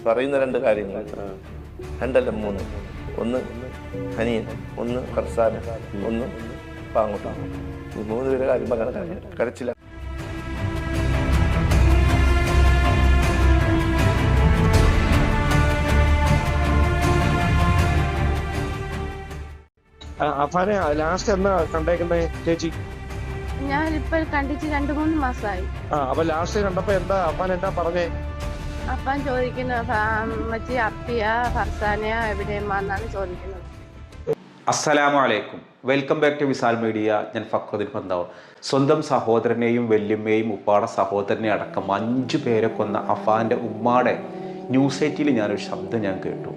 പറയുന്ന രണ്ട് കാര്യങ്ങൾ, രണ്ടല്ല മൂന്ന്. ഒന്ന് അനിയൻ, ഒന്ന് ഫർസാന, ഒന്ന് പാങ്ങോട്ട. ഈ മൂന്ന് പേരുടെ കാര്യം പറയാൻ കരച്ചില്ല. അഫാനെ ലാസ്റ്റ് എന്നാ കണ്ടേക്കുന്നേ ചേച്ചി? ഞാനിപ്പോ കണ്ടിട്ട് 2-3 മാസമായി. അപ്പൊ ലാസ്റ്റ് കണ്ടപ്പോ എന്താ അഫാൻ എന്താ പറഞ്ഞേ? അപ്പാൻ ചോദിക്കുന്നു മച്ചി അപ്പിയ ഫർസാനയ എവിടെയെന്നാണ് ചോദിക്കുന്നത്. അസ്സലാമു അലൈക്കും, welcome back to Visal media. ഞാൻ ഫക്രുദ്ദീൻ പന്താവ്. സ്വന്തം സഹോദരനെയും വല്യമ്മയും ഉപ്പാട സഹോദരനെ അടക്കം 5 പേരെ കൊന്ന അഫാൻ്റെ ഉമ്മാടെ ന്യൂസ് 8 ഞാനൊരു ശബ്ദം ഞാൻ കേട്ടു.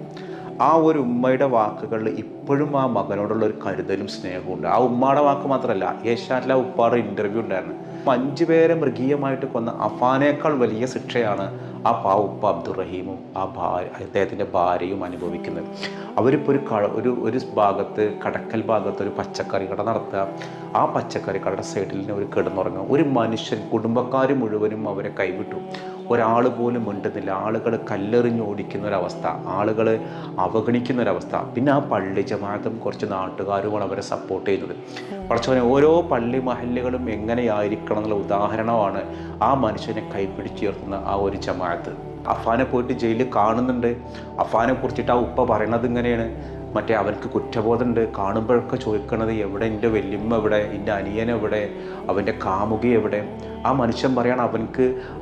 ആ ഒരു ഉമ്മയുടെ വാക്കുകളിൽ ഇപ്പോഴും ആ മകനോടുള്ള ഒരു കരുതലും സ്നേഹവും ഉണ്ട്. ആ ഉമ്മയുടെ വാക്ക് മാത്രമല്ല, ഏഷ്യാനെറ്റിലെ ആ ഉപ്പാടെ ഇൻ്റർവ്യൂ ഉണ്ടായിരുന്നു. 5 പേരെ മൃഗീയമായിട്ട് കൊന്ന അഫാനേക്കാൾ വലിയ ശിക്ഷയാണ് ആ ഉപ്പ അബ്ദുറഹീമും അദ്ദേഹത്തിൻ്റെ ഭാര്യയും അനുഭവിക്കുന്നത്. അവരിപ്പോൾ ഒരു ഭാഗത്ത് കടക്കൽ ഭാഗത്ത് ഒരു പച്ചക്കറി കട നടത്തുക. ആ പച്ചക്കറി കടയുടെ സൈഡിൽ ഒരു കിടന്നുറങ്ങുക. ഒരു മനുഷ്യൻ, കുടുംബക്കാർ മുഴുവനും അവരെ കൈവിട്ടു. ഒരാൾ പോലും മിണ്ടുന്നില്ല. ആളുകൾ കല്ലെറിഞ്ഞ് ഓടിക്കുന്ന ഒരവസ്ഥ, ആളുകൾ അവഗണിക്കുന്ന ഒരവസ്ഥ. പിന്നെ ആ പള്ളി ജമാഅത്തും കുറച്ച് നാട്ടുകാരുമാണ് അവരെ സപ്പോർട്ട് ചെയ്യുന്നത്. കുറച്ചവനെ ഓരോ പള്ളി മഹല്ലുകളും എങ്ങനെയായിരിക്കണം എന്നുള്ള ഉദാഹരണമാണ് ആ മനുഷ്യനെ കൈപ്പിടിച്ചുയർത്തുന്ന ആ ഒരു ജമാഅത്ത്. അഫാനെ പോയിട്ട് ജയിലിൽ കാണുന്നുണ്ട്. അഫാനെ കുറിച്ചിട്ട് ആ ഉപ്പ പറയണത് ഇങ്ങനെയാണ്, മറ്റേ അവർക്ക് കുറ്റബോധമുണ്ട്. കാണുമ്പോഴൊക്കെ ചോദിക്കണത്, എവിടെ എൻ്റെ വല്യമ്മ, എവിടെ എൻ്റെ അനിയൻ, എവിടെ അവൻ്റെ കാമുകി, എവിടെ? ആ മനുഷ്യൻ പറയാണ്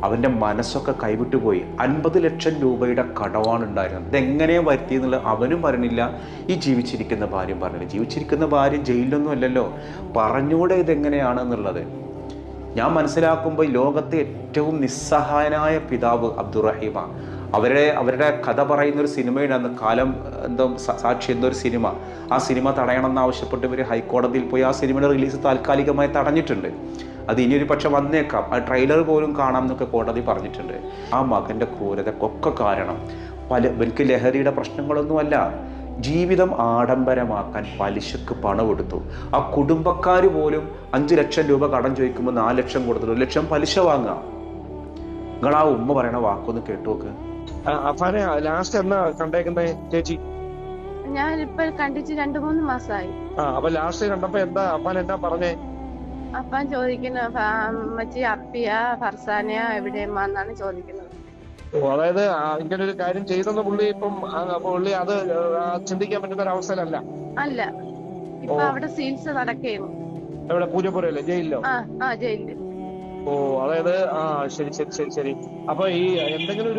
അവൻ്റെ മനസ്സൊക്കെ കൈവിട്ടു പോയി. 50 ലക്ഷം രൂപയുടെ കടമാണ് ഉണ്ടായിരുന്നത്. ഇതെങ്ങനെയാണ് വരുത്തിയെന്നുള്ളത് അവനും പറയണില്ല, ഈ ജീവിച്ചിരിക്കുന്ന ഭാര്യയും പറഞ്ഞില്ല. ജീവിച്ചിരിക്കുന്ന ഭാര്യ ജയിലിലൊന്നും അല്ലല്ലോ, പറഞ്ഞൂടെ ഇതെങ്ങനെയാണെന്നുള്ളത്. ഞാൻ മനസ്സിലാക്കുമ്പോൾ ലോകത്തെ ഏറ്റവും നിസ്സഹായനായ പിതാവ് അബ്ദുറഹീമ. അവരുടെ കഥ പറയുന്നൊരു സിനിമയുണ്ടായിരുന്നു, കാലം എന്തോ സാക്ഷി എന്നൊരു സിനിമ. ആ സിനിമ തടയണമെന്ന് ആവശ്യപ്പെട്ട് ഇവർ ഹൈക്കോടതിയിൽ പോയി ആ സിനിമയുടെ റിലീസ് താൽക്കാലികമായി തടഞ്ഞിട്ടുണ്ട്. അത് ഇനിയൊരു പക്ഷെ വന്നേക്കാം. ആ ട്രെയിലർ പോലും കാണാം എന്നൊക്കെ കോടതി പറഞ്ഞിട്ടുണ്ട്. ആ മകൻ്റെ ക്രൂരതക്കൊക്കെ കാരണം എനിക്ക് ലഹരിയുടെ പ്രശ്നങ്ങളൊന്നുമല്ല, ജീവിതം ആഡംബരമാക്കാൻ പലിശക്ക് പണം എടുത്തു. ആ കുടുംബക്കാർ പോലും 5 ലക്ഷം രൂപ കടം ചോദിക്കുമ്പോൾ 4 ലക്ഷം കൊടുത്തിട്ട് 1 ലക്ഷം പലിശ വാങ്ങാം. നിങ്ങൾ ആ ഉമ്മ പറയണ വാക്കൊന്ന് കേട്ടുനോക്ക്. അഫാനെ ലാസ്റ്റ് എന്നാ കണ്ടേക്കുന്നേ ചേച്ചി? ഞാനിപ്പോ കണ്ടിട്ട് 2-3 മാസമായി. അപ്പൊ ലാസ്റ്റ് കണ്ടപ്പോ എന്താ അഫാൻ എന്താ പറഞ്ഞേ? അപ്പാൻ ചോദിക്കുന്നു മച്ചി അപ്പിയ ഫർസാനയ എവിടെയെന്നാണ് ചോദിക്കുന്നത്. അതായത് ഇങ്ങനെ ഒരു കാര്യം ചെയ്തെന്ന് പുള്ളി പുള്ളി അത് ചിന്തിക്കാൻ പറ്റുന്ന ഒരു അവസ്ഥയിലല്ല. അല്ല, ഇപ്പൊ അവിടെ ചികിത്സ നടക്കുന്നു. എവിടെ? പൂജപ്പുരയല്ലേ? ജയിലിലോ? ജയിലില്. അതായത് ശരി ശരി ശരി ശരി. അപ്പൊ ഈ എന്തെങ്കിലും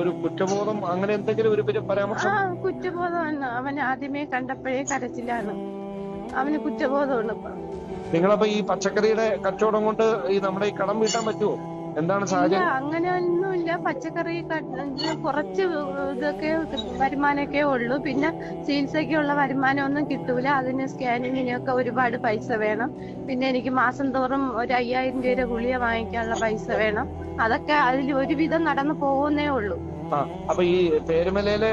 ഒരു കുറ്റബോധം അങ്ങനെ എന്തെങ്കിലും ഒരു പരാമർശം? കുറ്റബോധമാണ്. അവൻ ആദ്യമേ കണ്ടപ്പോഴേ കരച്ചിലാണ്. അവന് കുറ്റബോധമാണ്. ഇപ്പൊ നിങ്ങളപ്പോ ഈ പച്ചക്കറിയുടെ കച്ചവടം കൊണ്ട് ഈ നമ്മുടെ ഈ കടം വീട്ടാൻ പറ്റുമോ? എന്താണ് സാഹചര്യം? അങ്ങനെയൊന്നുമില്ല. പച്ചക്കറി കുറച്ച് ഇതൊക്കെ വരുമാനമൊക്കെ ഉള്ളൂ. പിന്നെ ചികിത്സയ്ക്കുള്ള വരുമാനമൊന്നും കിട്ടൂല. അതിന് സ്കാനിങ്ങിനൊക്കെ ഒരുപാട് പൈസ വേണം. പിന്നെ എനിക്ക് മാസം തോറും ഒരു 5000 രൂപ ഗുളിക വാങ്ങിക്കാനുള്ള പൈസ വേണം. അതൊക്കെ അതിൽ ഒരുവിധം നടന്നു പോകുന്നേ ഉള്ളൂ. അപ്പൊ ഈ പേരുമലയിലെ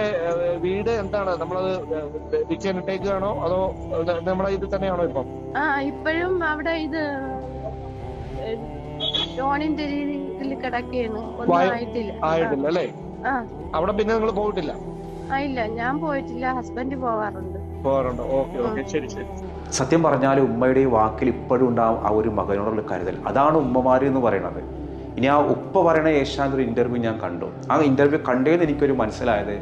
വീട് എന്താണ്? നമ്മളത് വിൽക്കാനിട്ടേക്കാണോ അതോ നമ്മളെ ഇത് തന്നെയാണോ ഇപ്പം? ഇപ്പോഴും അവിടെ ഇത് ലോണിന്റെ രീതിയിൽ കിടക്കുകയാണ്. ഒന്നും ആയിട്ടില്ല അല്ലേ? അവിടെ പിന്നെ നിങ്ങൾ പോയിട്ടില്ല? ഇല്ല, ഞാൻ പോയിട്ടില്ല. ഹസ്ബൻഡ് പോകാറുണ്ട്. ഓക്കെ ശരി ശരി. സത്യം പറഞ്ഞാൽ ഉമ്മയുടെ ഈ വാക്കിൽ ഇപ്പോഴും ഉണ്ടാവും ആ ഒരു മകനോടുള്ള കരുതൽ. അതാണ് ഉമ്മമാര് എന്ന് പറയുന്നത്. ഇനി ആ ഉപ്പ പറയണ ഏഷ്യാൻ്റെ ഒരു ഇൻ്റർവ്യൂ ഞാൻ കണ്ടു. ആ ഇൻ്റർവ്യൂ കണ്ടേന്ന് എനിക്കൊരു മനസ്സിലായത്,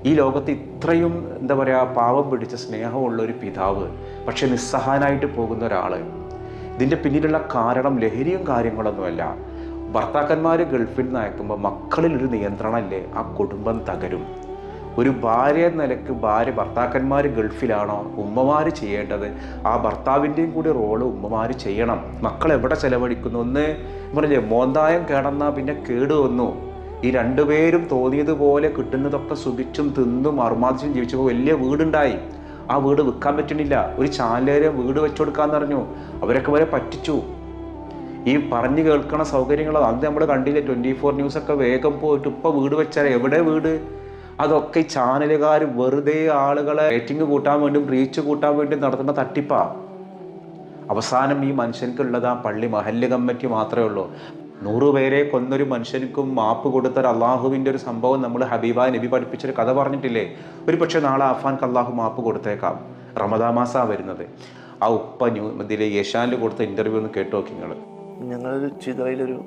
ഈ ലോകത്ത് ഇത്രയും എന്താ പറയുക പാവം പിടിച്ച സ്നേഹമുള്ള ഒരു പിതാവ്, പക്ഷെ നിസ്സഹായനായിട്ട് പോകുന്ന ഒരാൾ. ഇതിൻ്റെ പിന്നിലുള്ള കാരണം ലഹരിയും കാര്യങ്ങളൊന്നുമല്ല. ഭർത്താക്കന്മാർ ഗൾഫിൽ നിന്ന് അയക്കുമ്പോൾ മക്കളിലൊരു നിയന്ത്രണമല്ലേ, ആ കുടുംബം തകരും. ഒരു ഭാര്യ എന്ന നിലയ്ക്ക് ഭർത്താക്കന്മാർ ഗൾഫിലാണോ, ഉമ്മമാർ ചെയ്യേണ്ടത് ആ ഭർത്താവിൻ്റെയും കൂടി റോള് ഉമ്മമാർ ചെയ്യണം. മക്കൾ എവിടെ ചെലവഴിക്കുന്നു? ഒന്ന് പറഞ്ഞില്ലേ, മോന്തായം കിടന്നാൽ പിന്നെ കേട് വന്നു. ഈ 2 പേരും തോന്നിയതുപോലെ കിട്ടുന്നതൊക്കെ സുഖിച്ചും തിന്നും അർമാദിച്ചും ജീവിച്ചപ്പോൾ വലിയ വീടുണ്ടായി. ആ വീട് വിൽക്കാൻ പറ്റണില്ല. ഒരു ചാനലേരെ വീട് വെച്ചു കൊടുക്കാന്ന് പറഞ്ഞു. അവരൊക്കെ വരെ പറ്റിച്ചു. ഈ പറഞ്ഞു കേൾക്കണ സൗകര്യങ്ങൾ അന്ന് നമ്മൾ കണ്ടില്ലേ, 24 ന്യൂസൊക്കെ വേഗം പോയിട്ട് ഇപ്പോൾ വീട് വെച്ചാൽ എവിടെ വീട്? അതൊക്കെ ഈ ചാനലുകാർ വെറുതെ ആളുകളെ റേറ്റിംഗ് കൂട്ടാൻ വേണ്ടിയും റീച്ച് കൂട്ടാൻ വേണ്ടിയും നടത്തുന്ന തട്ടിപ്പാ. അവസാനം ഈ മനുഷ്യൻക്കുള്ളത് ആ പള്ളി മഹല്ല് കമ്മിറ്റി മാത്രമേ ഉള്ളൂ. 100 പേരെ കൊന്നൊരു മനുഷ്യനിക്കും മാപ്പ് കൊടുത്തൊരു അള്ളാഹുവിൻ്റെ ഒരു സംഭവം നമ്മൾ ഹബീബായ നബി പഠിപ്പിച്ചൊരു കഥ പറഞ്ഞിട്ടില്ലേ? ഒരു പക്ഷേ നാളെ അഫാൻക്ക് അള്ളാഹു മാപ്പ് കൊടുത്തേക്കാം. റമദാൻ മാസമാണ് വരുന്നത്. ആ ഉപ്പ ഇതിലെ ഏഷ്യാനിൽ കൊടുത്ത ഇൻ്റർവ്യൂ ഒന്ന് കേട്ടു നോക്കി നിങ്ങൾ. ഞങ്ങളൊരു ചിതറയിലൊരു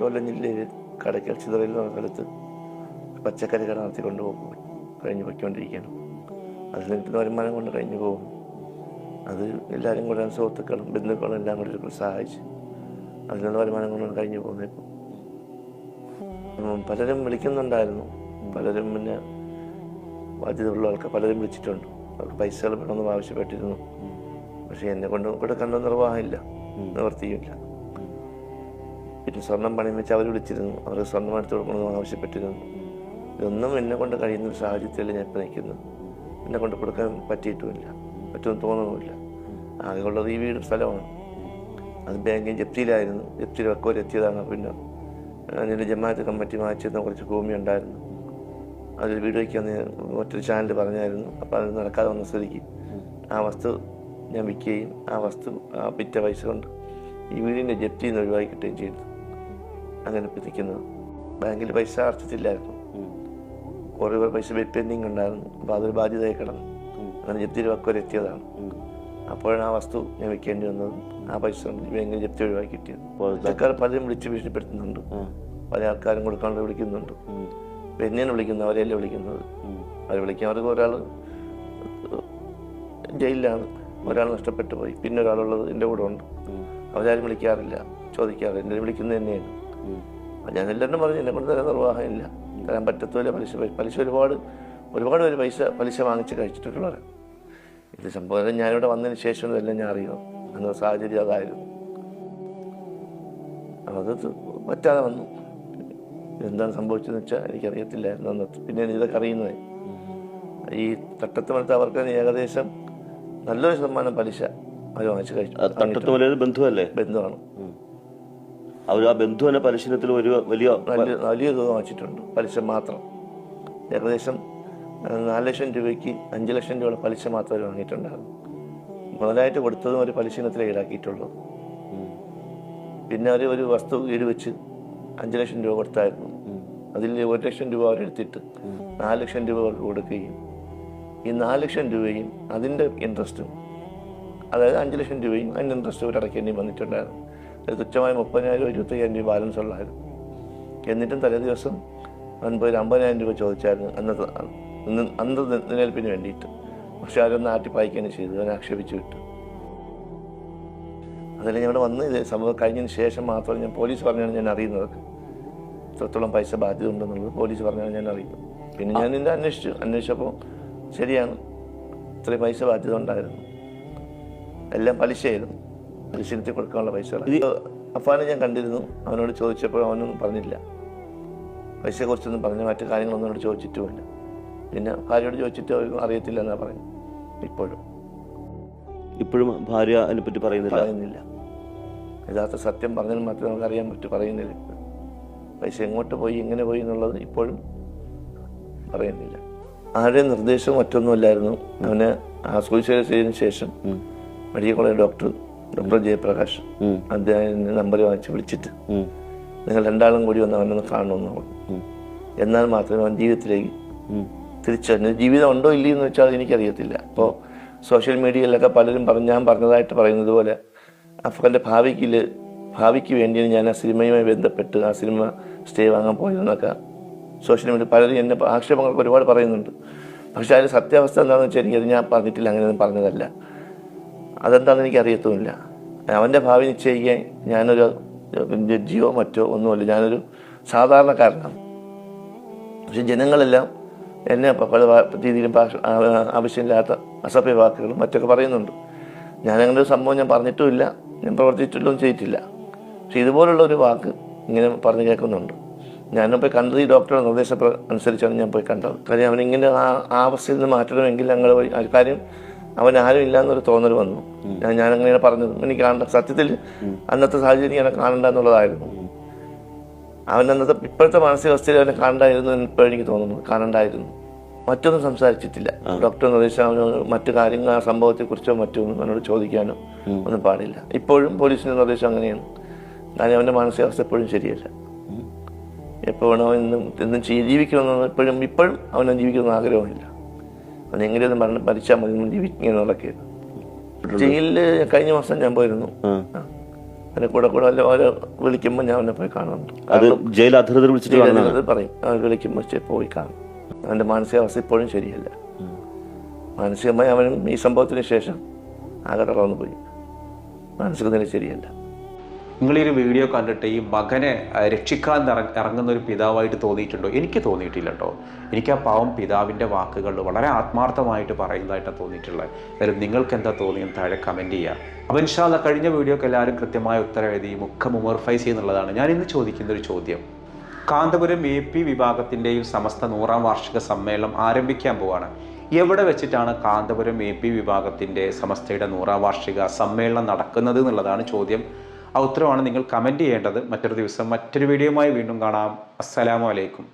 കൊല്ലം ജില്ലയിൽ കടയ്ക്കൽ ചിതറയിൽ എന്ന സ്ഥലത്ത് പച്ചക്കറി കട നടത്തിക്കൊണ്ട് പോകും കഴിഞ്ഞ് പൊയ്ക്കൊണ്ടിരിക്കുകയാണ്. അതിൽ കിട്ടുന്ന വരുമാനം കൊണ്ട് കഴിഞ്ഞു പോകും. അത് എല്ലാവരും കൂടെ സുഹൃത്തുക്കളും ബന്ധുക്കളും എല്ലാം കൂടി സഹായിച്ച് അതിനുള്ള വരുമാനം കൊണ്ട് കഴിഞ്ഞു പോകുന്നേക്കും. പലരും വിളിക്കുന്നുണ്ടായിരുന്നു. പലരും പിന്നെ ബാധ്യതയുള്ള ആൾക്കാർ പലരും വിളിച്ചിട്ടുണ്ട്. അവർക്ക് പൈസകൾ വേണമെന്ന് ആവശ്യപ്പെട്ടിരുന്നു. പക്ഷെ എന്നെ കൊണ്ട് കൊടുക്കേണ്ട നിർവാഹമില്ല, നിവർത്തിയില്ല. പിന്നെ സ്വർണം പണയം വെച്ച് അവർ വിളിച്ചിരുന്നു. അവർക്ക് സ്വർണ്ണം എടുത്ത് കൊടുക്കണമെന്ന് ആവശ്യപ്പെട്ടിരുന്നു. ഇതൊന്നും എന്നെ കൊണ്ട് കഴിയുന്നൊരു സാഹചര്യത്തിൽ ഞാൻ ഇപ്പോൾ നിൽക്കുന്നത്. എന്നെ കൊണ്ട് കൊടുക്കാൻ പറ്റിയിട്ടുമില്ല, പറ്റുമെന്ന് തോന്നുന്നുമില്ല. ആകെയുള്ളത് ഈ വീട് സ്ഥലമാണ്. അത് ബാങ്കിൽ ജപ്തിയിലായിരുന്നു. ജപ്തിയിൽ വെക്കോരെത്തിയതാണ്. പിന്നെ അതിൻ്റെ ജമാഅത്ത് കമ്മിറ്റി മാറ്റിയിരുന്ന കുറച്ച് ഭൂമി ഉണ്ടായിരുന്നു. അതിൽ വീട് വയ്ക്കാന്ന് മറ്റൊരു ചാനൽ പറഞ്ഞായിരുന്നു. അപ്പോൾ അത് നടക്കാതെ വന്ന സ്ഥിതിക്ക് ആ വസ്തു ഞാൻ വിൽക്കുകയും ആ വസ്തു ആ വിറ്റ പൈസ കൊണ്ട് ഈ വീടിൻ്റെ ജപ്തിയിൽ നിന്ന് ഒഴിവാക്കി കിട്ടുകയും ചെയ്തു. അങ്ങനെ പിടിക്കുന്നത് ബാങ്കിൽ പൈസ അടച്ചിട്ടില്ലായിരുന്നു. കുറേ പൈസ പെൻഡിങ് ഉണ്ടായിരുന്നു. അപ്പോൾ അതൊരു ബാധ്യതയായി കിടന്നു. അങ്ങനെ ജപ്തിയിൽ വെക്കോരെത്തിയതാണ്. അപ്പോഴാണ് ആ വസ്തു ഞാൻ വിൽക്കേണ്ടി വന്നത്. ആ പൈസ കൊണ്ട് ബാങ്കിൽ ജപ്തി ഒഴിവാക്കി കിട്ടിയത്. ആൾക്കാർ പലരും വിളിച്ച് ഭീഷണിപ്പെടുത്തുന്നുണ്ട്. പല ആൾക്കാരും കൊടുക്കാണ്ട് വിളിക്കുന്നുണ്ട്. എന്നെയാണ് വിളിക്കുന്നത്, അവരെയല്ലേ വിളിക്കുന്നത്. അവർ വിളിക്കാൻ അവർക്ക് ഒരാൾ ജയിലിലാണ്, ഒരാൾ നഷ്ടപ്പെട്ടു പോയി, പിന്നെ ഒരാളുള്ളത് എൻ്റെ കൂടെ ഉണ്ട്. അവരാരും വിളിക്കാറില്ല, ചോദിക്കാറില്ല. എന്നെ വിളിക്കുന്നത് തന്നെയാണ്. ഞാൻ എല്ലാവരും പറഞ്ഞു എന്നെ കൊണ്ട് തരാൻ നിർവാഹമില്ല, തരാൻ പറ്റത്തില്ല. പലിശ ഒരുപാട് പേര് പലിശ വാങ്ങിച്ച് കഴിച്ചിട്ടുള്ളവരാണ്. ഇത് സംഭവം ഞാനിവിടെ വന്നതിന് ശേഷം ഇതെല്ലാം ഞാൻ അറിയണം. അന്ന സാഹചര്യം അതായിരുന്നു. അത് പറ്റാതെ വന്നു. എന്താണ് സംഭവിച്ചതെന്ന് വെച്ചാൽ എനിക്കറിയത്തില്ലായിരുന്നു അന്നത്തെ. പിന്നെ ഇതൊക്കെ അറിയുന്നത് ഈ തട്ടത്ത് മരത്ത് അവർക്ക് ഏകദേശം നല്ലൊരു ശതമാനം പലിശ അവർ വാങ്ങിച്ച് കഴിച്ചു. ബന്ധുവല്ലേ? ബന്ധുവാണ്. അവർ ആ ബന്ധു തന്നെ പലിശനത്തിൽ ഒരു വലിയ തുക വാങ്ങിച്ചിട്ടുണ്ട്. പലിശ മാത്രം ഏകദേശം 4 ലക്ഷം രൂപയ്ക്ക് 5 ലക്ഷം രൂപയുടെ പലിശ മാത്രം അവർ വാങ്ങിയിട്ടുണ്ടായിരുന്നു. മുതലായിട്ട് കൊടുത്തതും ഒരു പലിശ ഇനത്തിലേ ഈടാക്കിയിട്ടുള്ളൂ. പിന്നെ അവർ ഒരു വസ്തു വീട് വെച്ച് 5 ലക്ഷം രൂപ കൊടുത്തായിരുന്നു. അതിൽ 1 ലക്ഷം രൂപ അവരെടുത്തിട്ട് 4 ലക്ഷം രൂപ അവർക്ക് കൊടുക്കുകയും ഈ 4 ലക്ഷം രൂപയും അതിൻ്റെ ഇൻട്രസ്റ്റും, അതായത് 5 ലക്ഷം രൂപയും അതിൻ്റെ ഇൻട്രസ്റ്റ് അവർ അടയ്ക്കേണ്ടി വന്നിട്ടുണ്ടായിരുന്നു. അത് തുച്ഛമായ 30,000 25,000 രൂപ ബാലൻസ് ഉള്ളായിരുന്നു. എന്നിട്ടും തലേ ദിവസം 50,000 രൂപ ചോദിച്ചായിരുന്നു അന്ന് നിലനിൽപ്പിന് വേണ്ടിയിട്ട്. പക്ഷെ അവരൊന്ന് ആട്ടിപ്പായിക്കാണ് ചെയ്തത്. അവനെ ആക്ഷേപിച്ചു വിട്ടു. അതെല്ലാം ഞാൻ ഇവിടെ വന്ന് ഇത് സംഭവം കഴിഞ്ഞതിന് ശേഷം മാത്രമേ ഞാൻ പോലീസ് പറഞ്ഞാണ് ഞാൻ അറിയുന്നതൊക്കെ. ഇത്രത്തോളം പൈസ ബാധ്യത ഉണ്ടെന്നുള്ളത് പോലീസ് പറഞ്ഞാണ് ഞാൻ അറിയുന്നത്. പിന്നെ ഞാൻ ഇതിൻ്റെ അന്വേഷിച്ചപ്പോൾ ശരിയാണ്, ഇത്രയും പൈസ ബാധ്യത ഉണ്ടായിരുന്നു. എല്ലാം പലിശയായിരുന്നു. പലിശനത്തിൽ കൊടുക്കാനുള്ള പൈസ. അഫാനെ ഞാൻ കണ്ടിരുന്നു. അവനോട് ചോദിച്ചപ്പോൾ അവനൊന്നും പറഞ്ഞില്ല. പൈസയെക്കുറിച്ചൊന്നും പറഞ്ഞു. മറ്റു കാര്യങ്ങളൊന്നും അവനോട് ചോദിച്ചിട്ടുമില്ല. പിന്നെ ഭാര്യയോട് ചോദിച്ചിട്ട് അവർ അറിയത്തില്ല എന്നാണ് പറയുന്നത്. ഇപ്പോഴും ഭാര്യ അതിനെപ്പറ്റി പറയുന്നില്ല. യഥാർത്ഥ സത്യം പറഞ്ഞാൽ മാത്രമേ നമുക്ക് അറിയാൻ പറ്റൂ. പറയുന്നില്ല. പൈസ എങ്ങോട്ട് പോയി എങ്ങനെ പോയി എന്നുള്ളത് ഇപ്പോഴും പറയുന്നില്ല. ആരുടെയും നിർദ്ദേശവും മറ്റൊന്നുമല്ലായിരുന്നു. അവനെ സൂയിസൈഡ് ചെയ്തതിനു ശേഷം മെഡിക്കൽ കോളേജ് ഡോക്ടർ ജയപ്രകാശ് അദ്ദേഹം നമ്പർ വാങ്ങിച്ച് വിളിച്ചിട്ട് നിങ്ങൾ 2 കൂടി വന്ന് അവനൊന്ന് കാണണമെന്ന് പറഞ്ഞു. എന്നാൽ മാത്രമേ അവൻ ജീവിതത്തിലേക്ക് തിരിച്ചു. ജീവിതം ഉണ്ടോ ഇല്ലയെന്ന് വെച്ചാൽ എനിക്കറിയത്തില്ല. അപ്പോൾ സോഷ്യൽ മീഡിയയിലൊക്കെ പലരും ഞാൻ പറഞ്ഞതായിട്ട് പറയുന്നത് പോലെ അഫ്ഗാൻ്റെ ഭാവിക്ക് വേണ്ടിയാണ് ഞാൻ ആ സിനിമയുമായി ബന്ധപ്പെട്ട് ആ സിനിമ സ്റ്റേ വാങ്ങാൻ പോയതെന്നൊക്കെ സോഷ്യൽ മീഡിയ പലരും എന്നെ ആക്ഷേപങ്ങളൊക്കെ ഒരുപാട് പറയുന്നുണ്ട്. പക്ഷേ അതിൻ്റെ സത്യാവസ്ഥ എന്താണെന്ന് വെച്ചാൽ എനിക്കത് ഞാൻ പറഞ്ഞിട്ടില്ല, അങ്ങനെയൊന്നും പറഞ്ഞതല്ല. അതെന്താണെന്ന് എനിക്കറിയത്തുമില്ല. അവൻ്റെ ഭാവി നിശ്ചയിക്കാൻ ഞാനൊരു ജഡ്ജിയോ മറ്റോ ഒന്നുമല്ല. ഞാനൊരു സാധാരണക്കാരനാണ്. പക്ഷെ ജനങ്ങളെല്ലാം എന്നെ പല രീതിയിലും ആവശ്യമില്ലാത്ത അസഭ്യ വാക്കുകളും മറ്റൊക്കെ പറയുന്നുണ്ട്. ഞാനങ്ങനെ ഒരു സംഭവം ഞാൻ പറഞ്ഞിട്ടുമില്ല, ഞാൻ പ്രവർത്തിച്ചിട്ടും ചെയ്തിട്ടില്ല. പക്ഷെ ഇതുപോലുള്ള ഒരു വാക്ക് ഇങ്ങനെ പറഞ്ഞു കേൾക്കുന്നുണ്ട്. ഞാനും പോയി കണ്ടത് ഈ ഡോക്ടറുടെ നിർദ്ദേശം അനുസരിച്ചാണ് ഞാൻ പോയി കണ്ടത്. കാര്യം അവനിങ്ങനെ ആ അവസ്ഥയിൽ നിന്ന് മാറ്റണമെങ്കിൽ ഞങ്ങൾ പോയി. കാര്യം അവൻ ആരും ഇല്ല എന്നൊരു തോന്നൽ വന്നു. ഞാനങ്ങനെ പറഞ്ഞത് എനിക്ക് കാണണ്ട. സത്യത്തിൽ അന്നത്തെ സാഹചര്യം എന്നെ കാണണ്ട എന്നുള്ളതായിരുന്നു. അവൻ അന്നത്തെ ഇപ്പോഴത്തെ മാനസികാവസ്ഥയിൽ അവനെ കാണണ്ടായിരുന്നു ഇപ്പോഴെനിക്ക് തോന്നുന്നു. കാണണ്ടായിരുന്നു. മറ്റൊന്നും സംസാരിച്ചിട്ടില്ല. ഡോക്ടർ നിർദ്ദേശിച്ച മറ്റു കാര്യങ്ങൾ ആ സംഭവത്തെക്കുറിച്ചോ മറ്റൊന്നും എന്നോട് ചോദിക്കാനോ ഒന്നും പാടില്ല. ഇപ്പോഴും പോലീസിൻ്റെ നിർദ്ദേശം അങ്ങനെയാണ്. കാരണം അവൻ്റെ മാനസികാവസ്ഥ എപ്പോഴും ശരിയല്ല. എപ്പോൾ വേണോ എന്നും ജീവിക്കണമെന്ന് ഇപ്പോഴും അവനെ ജീവിക്കണമെന്ന് ആഗ്രഹമില്ല. അവൻ എങ്ങനെയൊന്നും മരിച്ചാൽ മതി ജീവിക്കുന്നതൊക്കെ. ജയിലിൽ കഴിഞ്ഞ മാസം ഞാൻ പോയിരുന്നു. അതിനെ കൂടെ ഓരോ വിളിക്കുമ്പോൾ ഞാൻ അവനെ പോയി കാണുന്നുണ്ട്. അത് ജയിൽ അധികൃതർ വിളിച്ചിട്ട് പറയും വിളിക്കുമ്പോൾ പോയി കാണും. അവൻ്റെ മാനസികാവസ്ഥ ഇപ്പോഴും ശരിയല്ല. മാനസികമായി അവനും ഈ സംഭവത്തിന് ശേഷം ആകെ തളർന്നു പോയി. മാനസിക നില ശരിയല്ല. നിങ്ങൾ ഈ ഒരു വീഡിയോ കണ്ടിട്ട് ഈ മകനെ രക്ഷിക്കാൻ ഇറങ്ങുന്ന ഒരു പിതാവായിട്ട് തോന്നിയിട്ടുണ്ടോ? എനിക്ക് തോന്നിയിട്ടില്ല കേട്ടോ. എനിക്ക് ആ പാവം പിതാവിൻ്റെ വാക്കുകൾ വളരെ ആത്മാർത്ഥമായിട്ട് പറയുന്നതായിട്ടാണ് തോന്നിയിട്ടുള്ളത്. എന്നാലും നിങ്ങൾക്ക് എന്താ തോന്നിയെന്ന് താഴെ കമൻറ്റ് ചെയ്യുക. അപ്പോൾ ഇൻഷാ അല്ലാഹ് കഴിഞ്ഞ വീഡിയോക്ക് എല്ലാവരും കൃത്യമായ ഉത്തരം എഴുതി മുഖം ഉമർഫൈസ് ചെയ്യുന്നുള്ളതാണ്. ഞാൻ ഇന്ന് ചോദിക്കുന്ന ഒരു ചോദ്യം. കാന്തപുരം AP വിഭാഗത്തിൻ്റെയും സമസ്ത 100ാം വാർഷിക സമ്മേളനം ആരംഭിക്കാൻ പോവാണ്. എവിടെ വെച്ചിട്ടാണ് കാന്തപുരം AP വിഭാഗത്തിൻ്റെ സമസ്തയുടെ 100ാം വാർഷിക സമ്മേളനം നടക്കുന്നത് എന്നുള്ളതാണ് ചോദ്യം. ആ ഉത്തരവാണ് നിങ്ങൾ കമൻറ്റ് ചെയ്യേണ്ടത്. മറ്റൊരു ദിവസം മറ്റൊരു വീഡിയോയുമായി വീണ്ടും കാണാം. അസ്സലാമു അലൈക്കും.